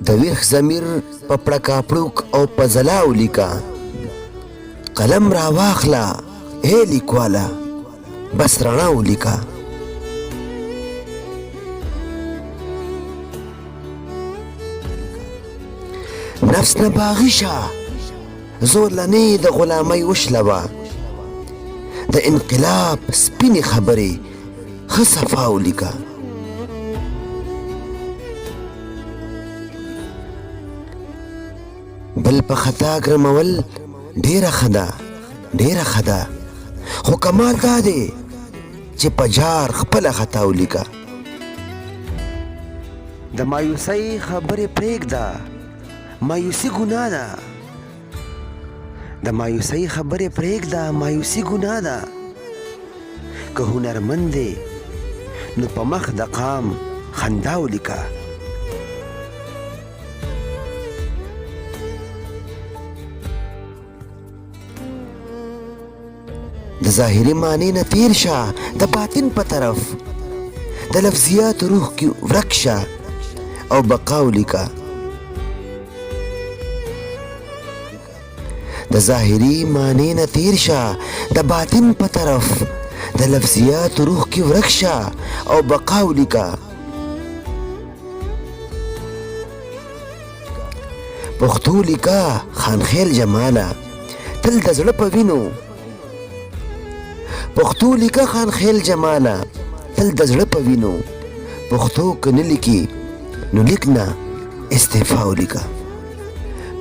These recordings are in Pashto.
د ویښ ضمیر په پړکاپړوک او په ځلا ولیکه. قلم را واخله ای لیکواله بس رڼا ولیکه. نفس نه باغي شه زولنې د غلامۍ وشلوه. د انقلاب سپینې خبرې ښه صفا ولیکه. بل په خطا ګرمول ډېره ښه ده ډېره ښه ده، خو کمال دا دی چې په جار خپله خطا ولیکه. د مایوسۍ خبرې پرېږده مایوسي ګناه ده. د مایوسۍ خبرې پرېږده مایوسي ګناه ده. که هنرمند دی نو په مخ د قام خندا ولیکه. د ظاهري معنی نه تیر شه د باطن په طرف. د لفظیات روح کې ورک شه او بقا ولیکه. د ظاهري معنی نه تیر شه د باطن په طرف. د لفظیات روح کې ورک شه او بقا ولیکه. پښتو لیکه خانخیل جماله تل د زړه په وینو. پښتو لیکه خانخیل جماله تل د زړه په وینو. پښتو که نه لیکي نو لیک نه استعفا ولیکه.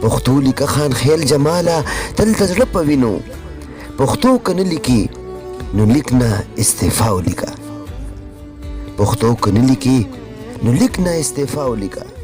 پښتو لیکه خانخیل جماله تل د زړه په وینو. پښتو که نه لیکي نو لیک نه استعفا ولیکه. پښتو که نه لیکي نو لیک نه استعفا ولیکه.